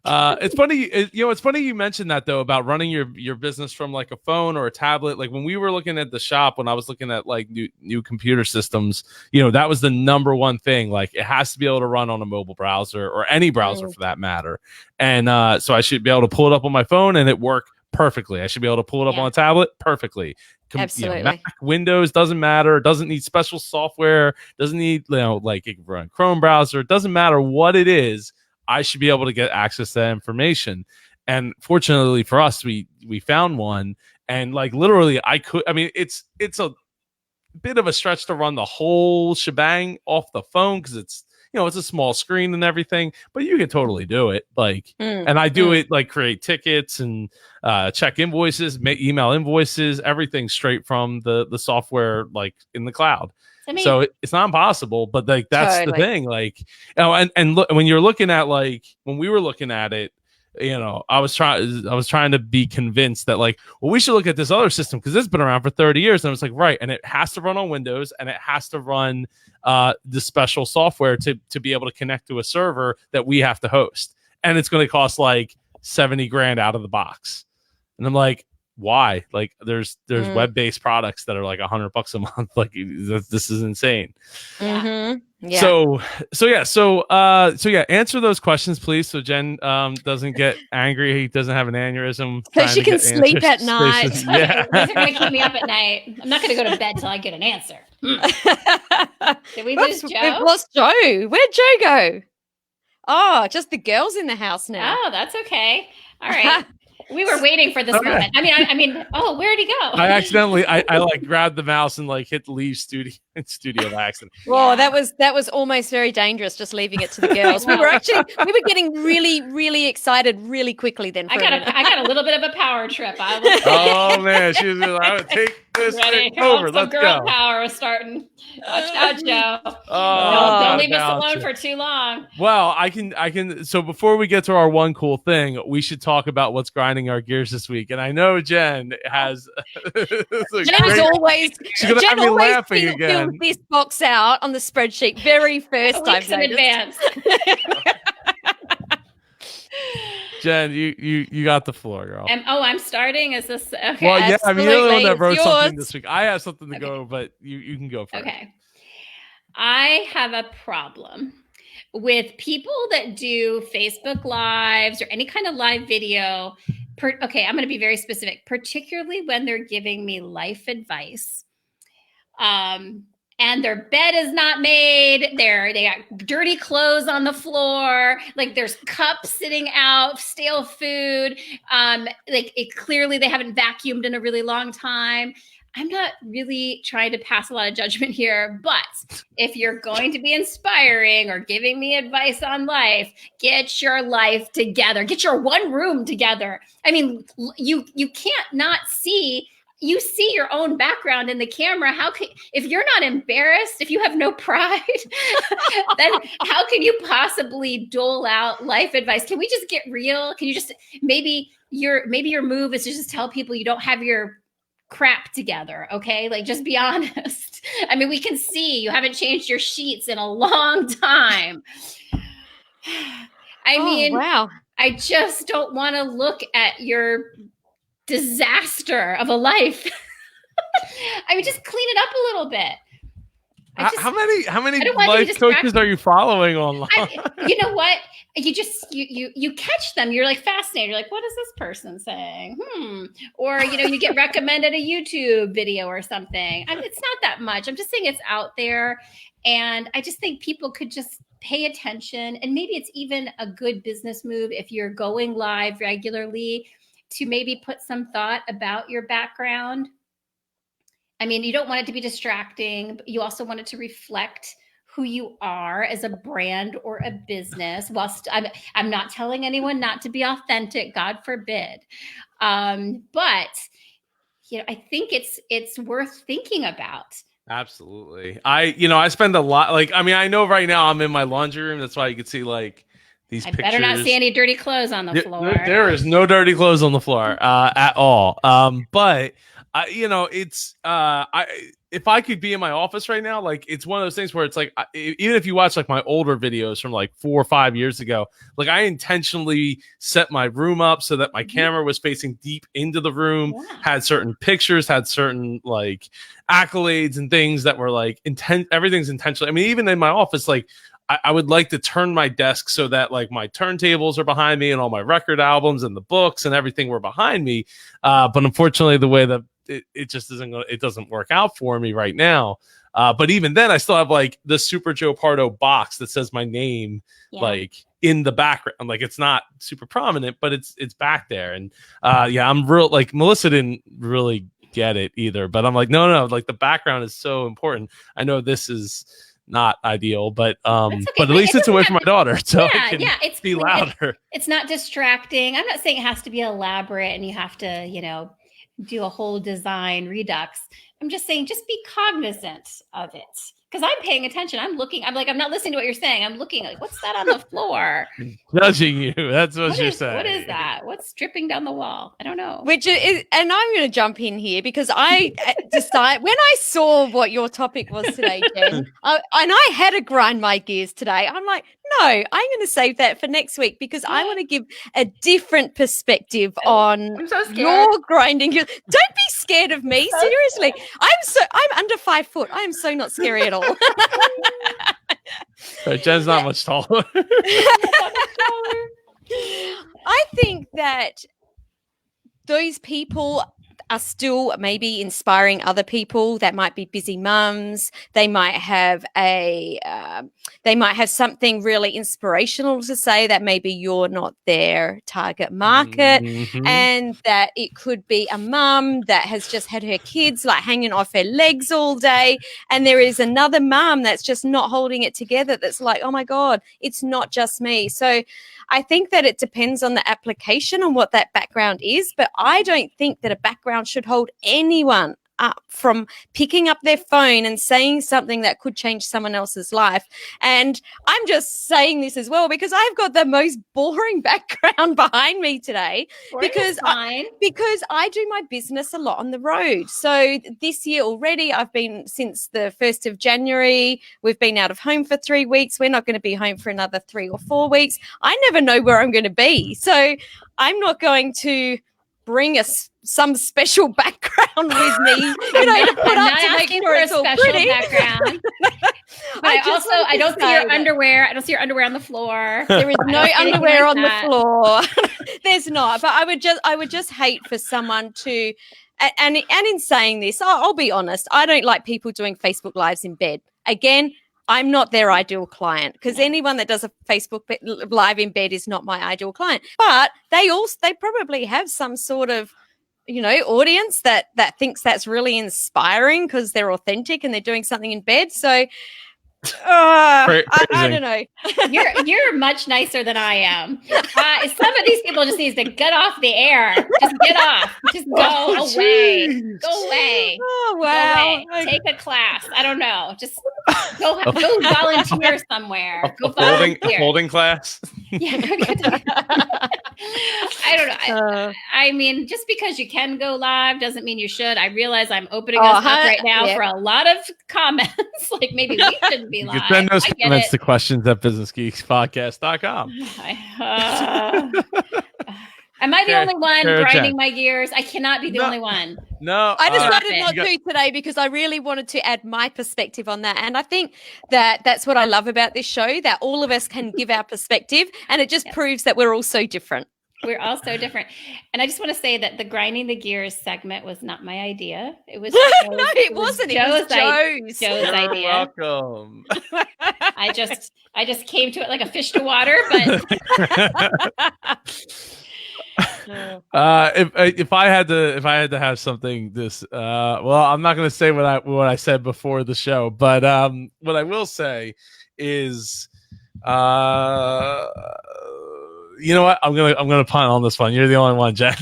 It's funny, it's funny you mentioned that though, about running your business from like a phone or a tablet. Like when we were looking at the shop, when I was looking at like new computer systems, that was the number one thing. Like it has to be able to run on a mobile browser or any browser for that matter. And so I should be able to pull it up on my phone and it work perfectly. I should be able to pull it up on a tablet perfectly. Absolutely. Mac, Windows, doesn't matter. It doesn't need special software. Doesn't need like it can run Chrome browser. It doesn't matter what it is. I should be able to get access to that information. And fortunately for us, we found one, and like literally it's a bit of a stretch to run the whole shebang off the phone, because it's a small screen and everything, but you can totally do it. Like, and I do it like create tickets and check invoices, email invoices, everything straight from the software, like in the cloud. So it's not impossible, but like that's the thing. Like, and look, when you're looking at like when we were looking at it, I was trying to be convinced that like, well, we should look at this other system because it's been around for 30 years, and I was like, right, and it has to run on Windows, and it has to run the special software to be able to connect to a server that we have to host, and it's going to cost like $70,000 out of the box, and I'm like, why? Like there's web-based products that are like $100 a month. Like this is insane. Yeah. So answer those questions, please. So Jen doesn't get angry. He doesn't have an aneurysm. So she can sleep at night. Yeah. These are going to keep me up at night. I'm not going to go to bed till I get an answer. Did we lose Joe? We've lost Joe. Where'd Joe go? Oh, just the girls in the house now. Oh, that's okay. All right. We were waiting for this moment. I mean, oh, where'd he go? I accidentally, I like grabbed the mouse and like hit leave studio by accident. Well, that was almost very dangerous, just leaving it to the girls. we were getting really, really excited really quickly then. I got a little bit of a power trip. Oh man, she was like, I would take this over. Let's girl go. Power is starting. Watch out, Joe. Don't leave us alone for too long. Well, I can. So before we get to our one cool thing, we should talk about what's grinding our gears this week. And I know Jen has. Jen always laughing again. This box out on the spreadsheet very first time in advance. Jen, you got the floor, girl. I'm starting. Is this okay? Well, yeah, absolutely. you're the one that wrote something this week. I have something to go, but you can go first. Okay. I have a problem with people that do Facebook Lives or any kind of live video okay, I'm going to be very specific, particularly when they're giving me life advice. And their bed is not made. They got dirty clothes on the floor. Like there's cups sitting out, stale food. Clearly they haven't vacuumed in a really long time. I'm not really trying to pass a lot of judgment here, but if you're going to be inspiring or giving me advice on life, get your life together. Get your one room together. I mean, you can't not see. You see your own background in the camera. If you're not embarrassed, if you have no pride, then how can you possibly dole out life advice? Can we just get real? Can you just maybe your move is to just tell people you don't have your crap together, okay? Like, just be honest. I mean, we can see you haven't changed your sheets in a long time. I mean, wow. I just don't want to look at your disaster of a life. I mean, just clean it up a little bit. How many life coaches are you following online? You know what? You just you catch them. You're like fascinated. You're like, what is this person saying? Or you get recommended a YouTube video or something. I mean, it's not that much. I'm just saying it's out there, and I just think people could just pay attention. And maybe it's even a good business move if you're going live regularly to maybe put some thought about your background. I mean, you don't want it to be distracting, but you also want it to reflect who you are as a brand or a business. Whilst I'm not telling anyone not to be authentic, God forbid. But I think it's worth thinking about. Absolutely. I spend a lot. I know right now I'm in my laundry room. That's why you can see these pictures. Better not see any dirty clothes on the floor. There is no dirty clothes on the floor at all. But if I could be in my office right now, it's one of those things where it's even if you watch my older videos from 4 or 5 years ago, I intentionally set my room up so that my camera was facing deep into the room, had certain pictures, had certain accolades and things that were everything's intentional. I mean, even in my office, I would like to turn my desk so that my turntables are behind me and all my record albums and the books and everything were behind me. But unfortunately, the way that it just doesn't work out for me right now. But even then, I still have the Super Joe Pardo box that says my name in the background. It's not super prominent, but it's back there. And I'm real Melissa didn't really get it either. But I'm no, the background is so important. I know this is not ideal, but okay. But at least it's away from my daughter, so it's be louder. It's not distracting. I'm not saying it has to be elaborate and you have to do a whole design redux. I'm just saying just be cognizant of it, because I'm paying attention. I'm looking. I'm not listening to what you're saying. I'm looking what's that on the floor? Judging you. That's what you're saying. What is that? What's dripping down the wall? I don't know. Which is, and I'm going to jump in here because I decide when I saw what your topic was today, Jen, and I had to grind my gears today. I'm like, no, I'm going to save that for next week because I want to give a different perspective on I'm so scared. Your grinding gears. Don't be scared of me. Seriously. I'm under 5 foot. I am so not scary at all. So Jen's not much taller. I think that those people are still maybe inspiring other people that might be busy mums. They might have something really inspirational to say that maybe you're not their target market, and that it could be a mum that has just had her kids hanging off her legs all day, and there is another mum that's just not holding it together. That's oh my God, it's not just me. So I think that it depends on the application and what that background is, but I don't think that a background should hold anyone up from picking up their phone and saying something that could change someone else's life. And I'm just saying this as well because I've got the most boring background behind me today because I do my business a lot on the road. So this year already, I've been since the 1st of January, we've been out of home for 3 weeks. We're not going to be home for another 3 or 4 weeks. I never know where I'm going to be. So I'm not going to bring some special background with me, to put up to make sure it's all pretty. Background. But I also, I don't see your underwear. I don't see your underwear on the floor. There is no underwear on the floor. There's not. But I would just hate for someone to, and in saying this, I'll be honest. I don't like people doing Facebook Lives in bed. Again, I'm not their ideal client, because anyone that does a Facebook Live in bed is not my ideal client. But they probably have some sort of, audience that thinks that's really inspiring because they're authentic and they're doing something in bed. So I don't know. You're much nicer than I am. Some of these people just need to get off the air. Just get off. Just go away. Geez. Go away. Oh wow! Go away. Take a class. I don't know. Just go volunteer somewhere. Go volunteer. Holding class. Yeah. I don't know. I mean, just because you can go live doesn't mean you should. I realize I'm opening us up right now for a lot of comments. Like maybe we shouldn't be live. You can send those comments to questions@businessgeekspodcast.com. Am I the only one grinding my gears? I cannot be the only one. No. I decided not to today because I really wanted to add my perspective on that. And I think that's what I love about this show, that all of us can give our perspective, and it just proves that we're all so different. We're all so different. And I just want to say that the grinding the gears segment was not my idea. It was it wasn't. It was Joe's. Joe's idea. You're welcome. I just came to it like a fish to water, but if I had to have something well, I'm not going to say what I said before the show, but what I will say is you know what? I'm gonna punt on this one. You're the only one, Jen.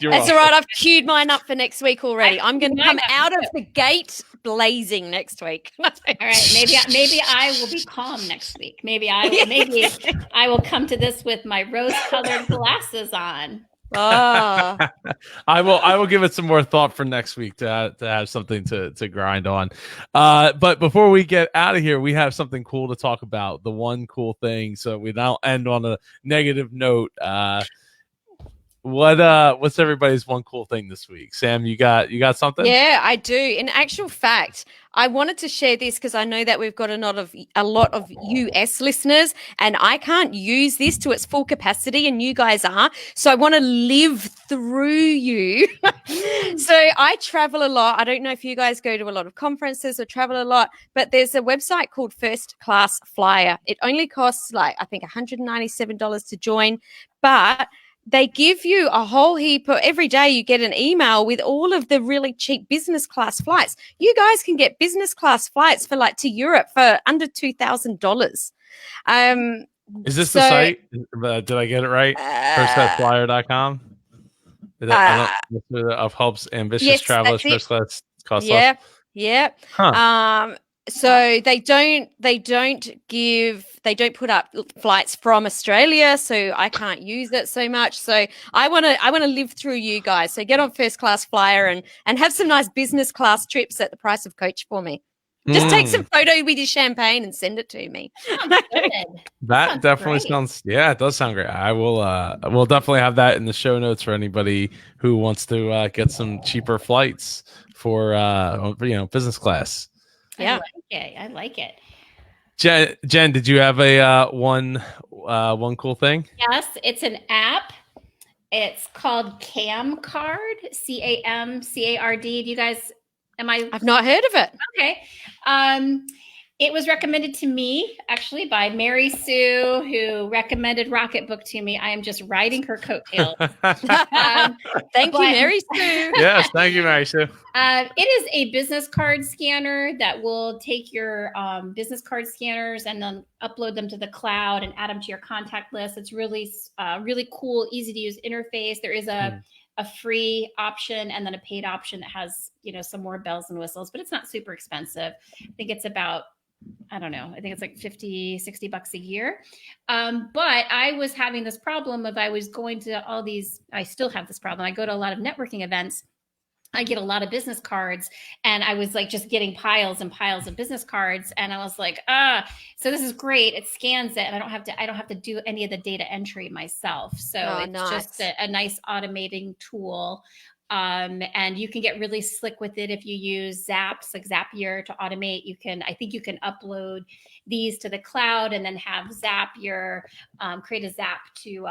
That's all right. I've queued mine up for next week already. I'm going to come out of the gate blazing next week. All right. Maybe I will be calm next week. Maybe I will come to this with my rose-colored glasses on. Oh. I will give it some more thought for next week to have something to grind on. But before we get out of here, we have something cool to talk about. The one cool thing. So we now end on a negative note. What's everybody's one cool thing this week? Sam, you got something? Yeah, I do. In actual fact, I wanted to share this because I know that we've got a lot of US listeners, and I can't use this to its full capacity, and you guys are. So I want to live through you. So I travel a lot. I don't know if you guys go to a lot of conferences or travel a lot, but there's a website called First Class Flyer. It only costs I think $197 to join, but they give you a whole heap of, every day you get an email with all of the really cheap business class flights. You guys can get business class flights for to Europe for under $2,000. Is this the site? Did I get it right? Firstclassflyer.com? Of Hope's ambitious travelers first class cost. Yeah. Huh. So they don't put up flights from Australia, so I can't use it so much. So I want to live through you guys. So get on First Class Flyer and have some nice business class trips at the price of coach for me. Just take some photo with your champagne and send it to me. That definitely sounds. Yeah, it does sound great. I will. We'll definitely have that in the show notes for anybody who wants to get some cheaper flights for business class. Yeah, I like it. Jen, did you have a one cool thing? Yes, it's an app. It's called Camcard, Camcard. Do you guys? I've not heard of it. Okay. It was recommended to me actually by Mary Sue, who recommended Rocketbook to me. I am just riding her coattails. Thank you, Mary Sue. Yes, thank you, Mary Sue. It is a business card scanner that will take your business card scanners and then upload them to the cloud and add them to your contact list. It's really, really cool, easy to use interface. There is a free option and then a paid option that has, some more bells and whistles, but it's not super expensive. I think it's about, I don't know. I think it's like $50, $60 a year. But I was having this problem of I was going to all these, I still have this problem. I go to a lot of networking events. I get a lot of business cards, and I was just getting piles and piles of business cards. And I was like, so this is great. It scans it, and I don't have to do any of the data entry myself. So it's just a nice automating tool. And you can get really slick with it if you use Zaps, like Zapier, to automate. I think you can upload these to the cloud and then have Zapier create a Zap to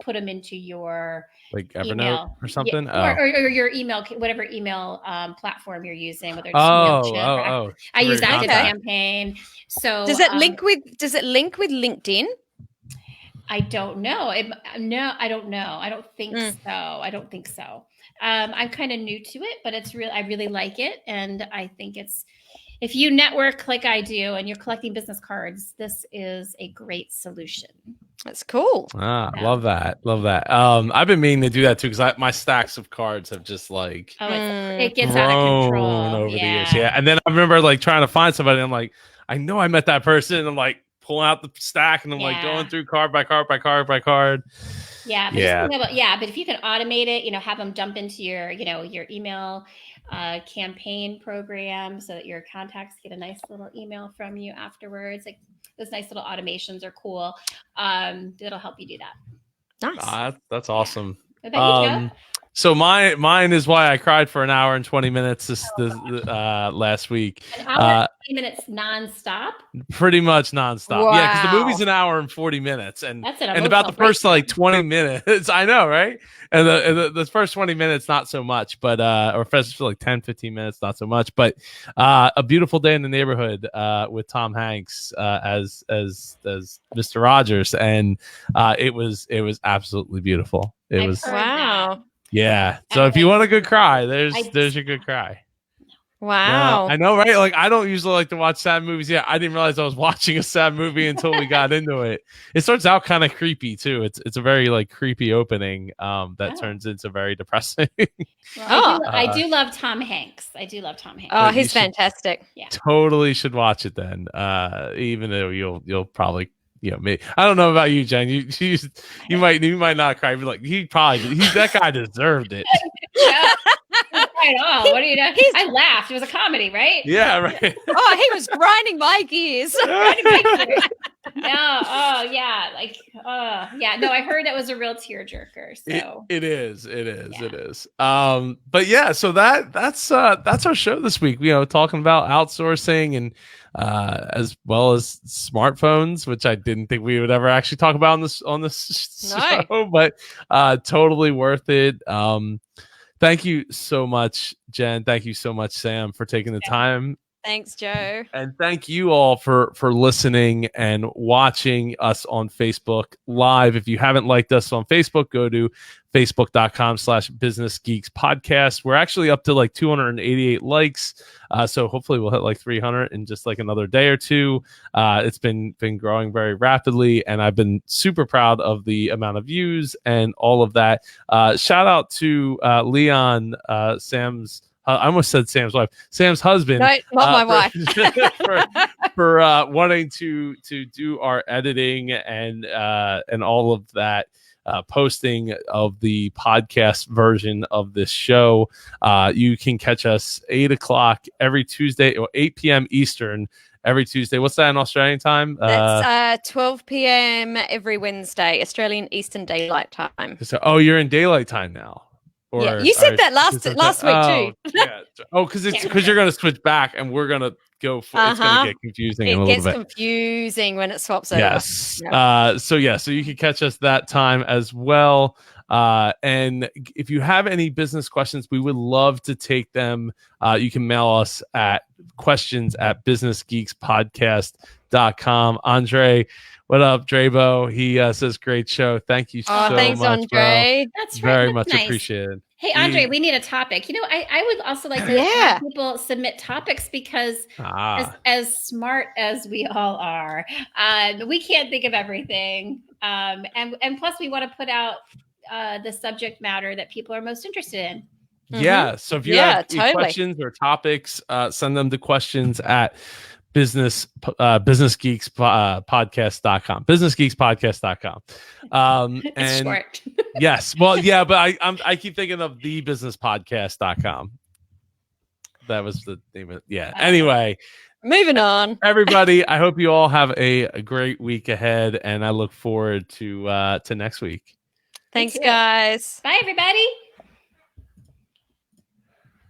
put them into your like Evernote email or something. or your email, whatever email platform you're using, whether it's Oh. I use Very ActiveCampaign. So Does it link with LinkedIn? I don't know. No, I don't know. I don't think so. I'm kind of new to it, but I really like it. And I think if you network like I do and you're collecting business cards, this is a great solution. That's cool. Love that. I've been meaning to do that too, because my stacks of cards have just like it gets out of control over the years. Yeah. And then I remember like trying to find somebody. I'm like, I know I met that person. And I'm like pulling out the stack and I'm like going through card by card by card by card. Yeah. But if you can automate it, have them dump into your email campaign program so that your contacts get a nice little email from you afterwards. Like those nice little automations are cool. It'll help you do that. Nice. That's awesome. Yeah. So mine is why I cried for an hour and 20 minutes this last week. An hour and 20 minutes nonstop? Pretty much nonstop. Wow. Yeah, because the movie's an hour and 40 minutes. And about the first like 20 minutes, I know, right? And the first 20 minutes, not so much, but or first for like 10, 15 minutes, not so much. But A Beautiful Day in the Neighborhood with Tom Hanks as Mr. Rogers. And it was absolutely beautiful. It was wow. Yeah. So if you want a good cry, there's your good cry. Wow. I know, right? Like I don't usually like to watch sad movies. Yeah, I didn't realize I was watching a sad movie until we got into it. It starts out kind of creepy too. It's a very like creepy opening that turns into very depressing. I do love Tom Hanks. Oh, he's fantastic. Yeah. Totally should watch it then. Even though you'll probably I don't know about you, Jen. You might not cry, but like that guy deserved it. What do you know? I laughed. It was a comedy, right? Yeah, right. He was grinding my gears. No, no, I heard that was a real tearjerker. So it is. But yeah, so that's our show this week. Talking about outsourcing and as well as smartphones, which I didn't think we would ever actually talk about on this show, but totally worth it. Thank you so much, Jen. Thank you so much, Sam, for taking the time. Thanks, Joe. And thank you all for listening and watching us on Facebook Live. If you haven't liked us on Facebook, go to facebook.com/Business Geeks Podcast. We're actually up to like 288 likes. So hopefully we'll hit like 300 in just like another day or two. It's been growing very rapidly, and I've been super proud of the amount of views and all of that. Shout out to Leon, Sam's. I almost said Sam's wife. Sam's husband. No, not my wife. for wanting to do our editing and all of that. Posting of the podcast version of this show. You can catch us 8 o'clock every Tuesday or 8 p.m. Eastern every Tuesday. What's that in Australian time? That's 12 p.m. every Wednesday, Australian Eastern Daylight Time. So, you're in daylight time now. Or you said that last week too. Yeah. Because you're going to switch back and we're going to go. It's going to get confusing. It a little gets bit. confusing when it swaps over. Yes. So you can catch us that time as well. And if you have any business questions, we would love to take them. You can mail us at questions@businessgeekspodcast.com. Andre, what up, Drabo? He says, great show. Thank you so much. Thanks, Andre. That's right. Very much nice. appreciated. Hey, Andre, we need a topic. I would also like to have people submit topics because as smart as we all are, we can't think of everything. And plus we want to put out the subject matter that people are most interested in. Yeah. So if you have any questions or topics, send them to questions@ businessgeekspodcast.com. businessgeekspodcast.com. It's short. Yes. Well, yeah, but I keep thinking of thebusinesspodcast.com. That was the name of it. Yeah. Anyway, moving on. Everybody, I hope you all have a great week ahead, and I look forward to next week. Thanks, guys. Bye, everybody.